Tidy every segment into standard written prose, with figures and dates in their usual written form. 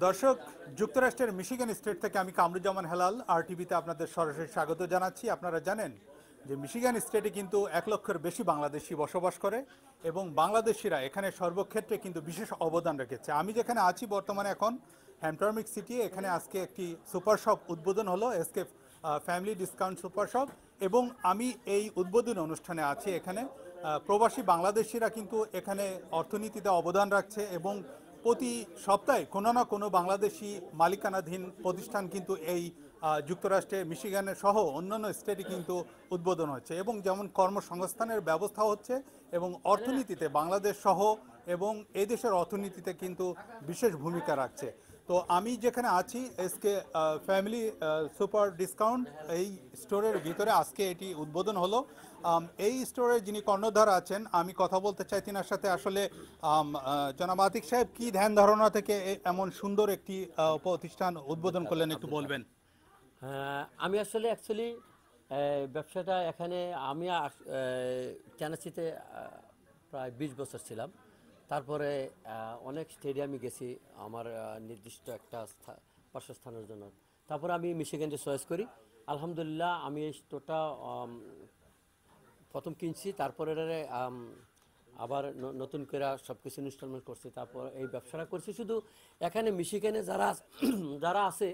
দর্শক, যুক্তরাষ্ট্রের Michigan state থেকে আমি কামরুজ্জামান হেলাল আরটিভিতে আপনাদের সরাসরি স্বাগত জানাচ্ছি। আপনারা জানেন যে মিশিগান স্টেটে কিন্তু 1 লক্ষের বেশি বাংলাদেশি বসবাস করে এবং বাংলাদেশিরা এখানে সর্বক্ষেত্রে কিন্তু বিশেষ অবদান রেখেছে। আমি যেখানে আছি বর্তমানে এখন হ্যামটর্মিক সিটি, এখানে আজকে একটি সুপার শপ উদ্বোধন হলো, SK family discount super shop, এবং আমি এই উদ্বোধনী অনুষ্ঠানে আছি। এখানে প্রবাসী বাংলাদেশিরা কিন্তু এখানে অর্থনীতিতে অবদান রাখছে এবং প্রতি সপ্তাহে কোনো না কোনো বাংলাদেশি মালিকানাধীন প্রতিষ্ঠান কিন্তু এই যুক্তরাষ্ট্রে মিশিগানের সহ অন্যান্য স্টেটে কিন্তু উদ্বোধন হচ্ছে এবং যেমন কর্মসংস্থানের ব্যবস্থা হচ্ছে এবং অর্থনীতিতে বাংলাদেশ সহ এবং এই দেশের অর্থনীতিতে কিন্তু বিশেষ ভূমিকা রাখছে। তো আমি যেখানে আছি এসকে ফ্যামিলি সুপার ডিসকাউন্ট এই স্টোরের ভিতরে আজকে এটি উদ্বোধন হলো। এই স্টোরে যিনি কর্ণধার আছেন, আমি কথা বলতে চাই তিনার সাথে। আসলে জনাব আতিক সাহেব, কি ধ্যান ধারণা থেকে এমন সুন্দর একটি প্রতিষ্ঠান উদ্বোধন করলেন, একটু বলবেন? আমি আসলে অ্যাকচুয়ালি ব্যবসাটা এখানে আমি টেনেসিতে প্রায় 20 বছর ছিলাম। তারপরে অনেক স্টেডিয়ামে গেছি আমার নির্দিষ্ট একটা বাসস্থানের জন্য। তারপরে আমি মিশিগানে চয়েস করি। আলহামদুলিল্লাহ আমি এই স্টোরটা প্রথম কিনছি, তারপরে আবার নতুন করে সব কিছু ইনস্টলমেন্ট করছি, তারপর এই ব্যবসাটা করছি। শুধু এখানে মিশিগানে যারা যারা আছে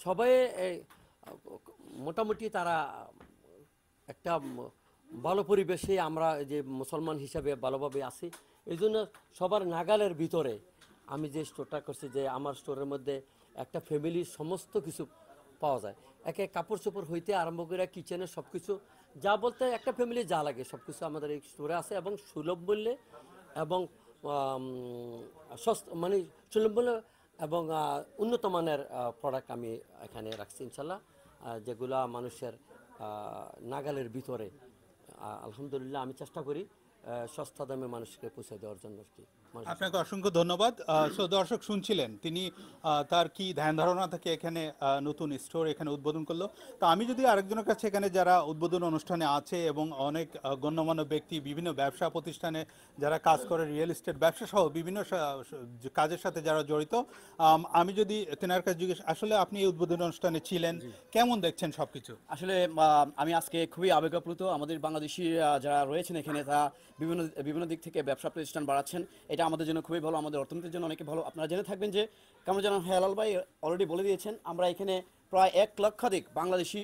সবাই মোটামুটি তারা একটা ভালো পরিবেশে, আমরা যে মুসলমান হিসাবে ভালোভাবে আছি, এই জন্য সবার নাগালের ভিতরে আমি যে স্টোরটা করছি, যে আমার স্টোরের মধ্যে একটা ফ্যামিলির সমস্ত কিছু পাওয়া যায়। একে কাপড় চোপড় হইতে আরম্ভ করে কিচেনের সব কিছু, যা বলতে একটা ফ্যামিলি যা লাগে সব কিছু আমাদের এই স্টোরে আছে এবং সুলভ মূল্যে এবং মানে সুলভ মূল্য এবং উন্নত মানের প্রোডাক্ট আমি এখানে রাখছি ইনশাল্লাহ, যেগুলা মানুষের নাগালের ভিতরে। আলহামদুলিল্লাহ আমি চেষ্টা করি সস্তা দামে মানুষকে পৌঁছে দেওয়ার জন্য আর কি। আপনাকে অসংখ্য ধন্যবাদ। দর্শক শুনছিলেন তিনি তার কি ধ্যান ধারণা থেকে এখানে নতুন স্টোর এখানে উদ্বোধন করলো। তো আমি যদি আরেকজনের কাছে, এখানে যারা উদ্বোধন অনুষ্ঠানে আছে এবং অনেক গণ্যমান্য ব্যক্তি বিভিন্ন ব্যবসা প্রতিষ্ঠানে যারা কাজ করে, রিয়েল এস্টেট ব্যবসা সহ বিভিন্ন কাজের সাথে যারা জড়িত, আমি যদি তেনার কাছে জিজ্ঞেস, আসলে আপনি এই উদ্বোধন অনুষ্ঠানে ছিলেন, কেমন দেখছেন সবকিছু? আসলে আমি আজকে খুবই আবেগাপ্লুত। আমাদের বাংলাদেশি যারা রয়েছেন এখানে, তারা বিভিন্ন বিভিন্ন দিক থেকে ব্যবসা প্রতিষ্ঠান বাড়াচ্ছেন। এটা আমাদের জন্য খুবই ভালো, আমাদের অর্থনীতির জন্য অনেক ভালো। আপনারা জেনে থাকবেন যে কামরুজ্জামান হেলাল ভাই অলরেডি বলে দিয়েছেন, আমরা এখানে প্রায় 1 লক্ষাধিক বাংলাদেশি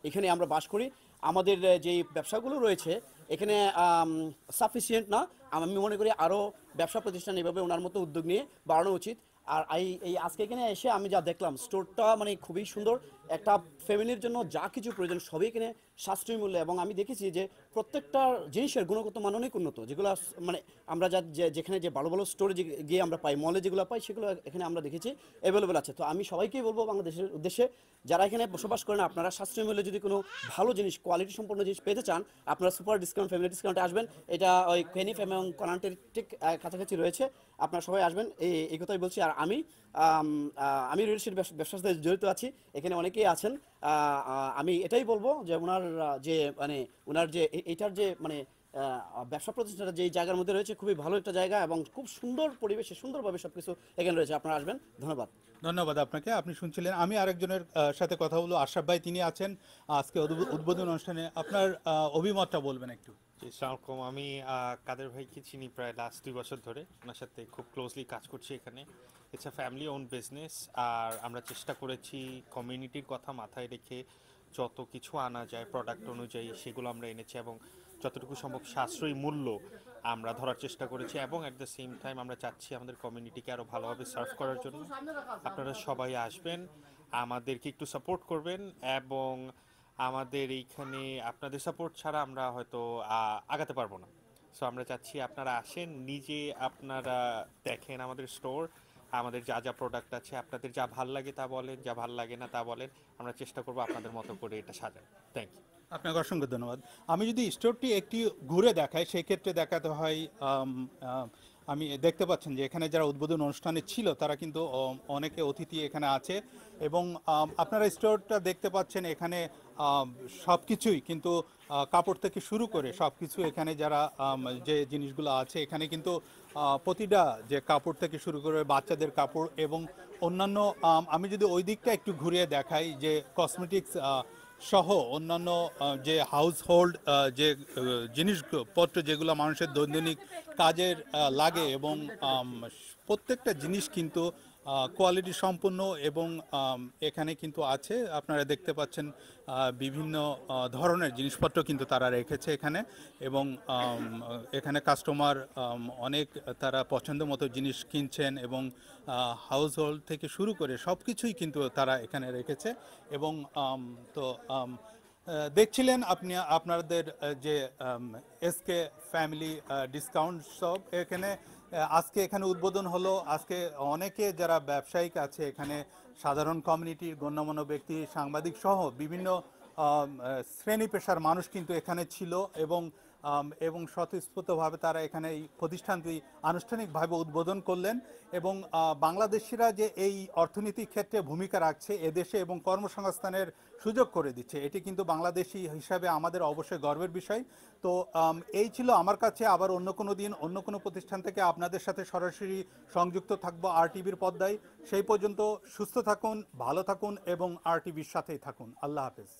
এখানে আমরা বাস করি। আমাদের যেই ব্যবসাগুলো রয়েছে এখানে সাফিসিয়েন্ট না, আমি মনে করি আরও ব্যবসা প্রতিষ্ঠান এভাবে ওনার মতো উদ্যোগ নিয়ে বাড়ানো উচিত। আর এই আজকে এখানে এসে আমি যা দেখলাম, স্টোরটা মানে খুবই সুন্দর। একটা ফ্যামিলির জন্য যা কিছু প্রয়োজন সবই এখানে সাশ্রয়ী মূল্যে, এবং আমি দেখেছি যে প্রত্যেকটা জিনিসের গুণগত মান অনেক উন্নত, যেগুলো মানে আমরা যেখানে যে ভালো ভালো স্টোরে গিয়ে আমরা পাই, মলে যেগুলো পাই, সেগুলো এখানে আমরা দেখেছি অ্যাভেলেবেল আছে। তো আমি সবাইকেই বলবো, বাংলাদেশের উদ্দেশ্যে যারা এখানে বসবাস করেন, আপনারা সাশ্রয়ী মূল্যে যদি কোনো ভালো জিনিস, কোয়ালিটি সম্পন্ন জিনিস পেতে চান, আপনারা সুপার ডিসকাউন্ট ফ্যামিলি ডিসকাউন্টে আসবেন। এটা ওই কেনিফ এবং কনান্টের ঠিক কাছাকাছি রয়েছে। আপনারা সবাই আসবেন, এই কথাই বলছি। আর আমি রিয়েল এস্টেট ব্যবসার সাথে জড়িত আছি, এখানে অনেকেই আছেন। আমি এটাই বলবো যে ওনার যে মানে ওনার যে এইটার যে মানে ব্যবসা প্রতিষ্ঠানটা যেই জায়গার মধ্যে রয়েছে, খুবই ভালো একটা জায়গা এবং খুব সুন্দর পরিবেশে সুন্দরভাবে সব কিছু এখানে রয়েছে। আপনারা আসবেন। ধন্যবাদ। ধন্যবাদ আপনাকে। আপনি শুনছিলেন, আমি আরেকজনের সাথে কথা বলবো। আশরাফ ভাই, তিনি আছেন আজকে উদ্বোধন অনুষ্ঠানে, আপনার অভিমতটা বলবেন একটু। সালামালাইকুম। আমি কাদের ভাইকে চিনি প্রায় লাস্ট 2 বছর ধরে, ওনার সাথে খুব ক্লোজলি কাজ করছি এখানে। It's a family owned business. আর আমরা চেষ্টা করেছি কমিউনিটির কথা মাথায় রেখে যত কিছু আনা যায় প্রোডাক্ট অনুযায়ী সেগুলো আমরা এনেছি, এবং যতটুকু সম্ভব সাশ্রয়ী মূল্য আমরা ধরার চেষ্টা করেছি, এবং অ্যাট দ্য সেম টাইম আমরা চাচ্ছি আমাদের কমিউনিটিকে আরও ভালোভাবে সার্ভ করার জন্য। আপনারা সবাই আসবেন, আমাদেরকে একটু সাপোর্ট করবেন, এবং আমাদের এইখানে আপনাদের সাপোর্ট ছাড়া আমরা হয়তো আগাতে পারবো না। সো আমরা চাচ্ছি আপনারা আসেন, নিজে আপনারা দেখেন আমাদের স্টোর, আমাদের যা যা প্রোডাক্ট আছে, আপনাদের যা ভাল লাগে তা বলেন, যা ভাল লাগে না তা বলেন। আমরা চেষ্টা করবো আপনাদের মতো করে এটা সাজান। Thank you. আপনাকে অসংখ্য ধন্যবাদ। আমি যদি স্টোরটি একটি ঘুরে দেখাই, সেক্ষেত্রে দেখাতে হয় আমি দেখতে পাচ্ছেন যে এখানে যারা উদ্বোধন অনুষ্ঠানে ছিল তারা কিন্তু অনেকে অতিথি এখানে আছে এবং আপনারা স্টোরটা দেখতে পাচ্ছেন এখানে সব কিছুই কিন্তু কাপড় থেকে শুরু করে সব কিছু এখানে যারা যে জিনিসগুলো আছে এখানে কিন্তু প্রতিটা যে কাপড় থেকে শুরু করে বাচ্চাদের কাপড় এবং অন্যান্য আমি যদি ওই দিকটা একটু ঘুরিয়ে দেখাই যে কসমেটিক্স সহ অন্যান্য যে হাউস হোল্ড যে জিনিসপত্র যেগুলো মানুষের দৈনন্দিন কাজের লাগে এবং প্রত্যেকটা জিনিস কিন্তু কোয়ালিটি সম্পন্ন এবং এখানে কিন্তু আছে আপনারা দেখতে পাচ্ছেন বিভিন্ন ধরনের জিনিসপত্র কিন্তু তারা রেখেছে এখানে এবং এখানে কাস্টমার অনেক তারা পছন্দ মতো জিনিস কিনছেন এবং হাউস হোল্ড থেকে শুরু করে সব কিছুই কিন্তু তারা এখানে রেখেছে এবং তো দেখছিলেন আপনি আপনাদের যে এসকে ফ্যামিলি ডিসকাউন্ট শপ এখানে আজকে এখানে উদ্বোধন হলো আজকে অনেকে যারা ব্যবসায়িক আছে এখানে সাধারণ কমিউনিটির গণ্যমান্য ব্যক্তি সাংবাদিক সহ বিভিন্ন শ্রেণী পেশার মানুষ কিন্তু এখানে ছিল এবং স্বতঃস্ফূর্তভাবে তারা এখানে এই প্রতিষ্ঠানটি আনুষ্ঠানিকভাবে উদ্বোধন করলেন এবং বাংলাদেশিরা যে এই অর্থনৈতিক ক্ষেত্রে ভূমিকা রাখছে এদেশে এবং কর্মসংস্থানের সুযোগ করে দিচ্ছে এটি কিন্তু বাংলাদেশি হিসাবে আমাদের অবশ্যই গর্বের বিষয় তো এই ছিল আমার কাছে আবার অন্য কোনো দিন অন্য কোনো প্রতিষ্ঠান থেকে আপনাদের সাথে সরাসরি সংযুক্ত থাকবো RTVর পর্দায় সেই পর্যন্ত সুস্থ থাকুন ভালো থাকুন এবং RTVর সাথেই থাকুন আল্লাহ হাফেজ।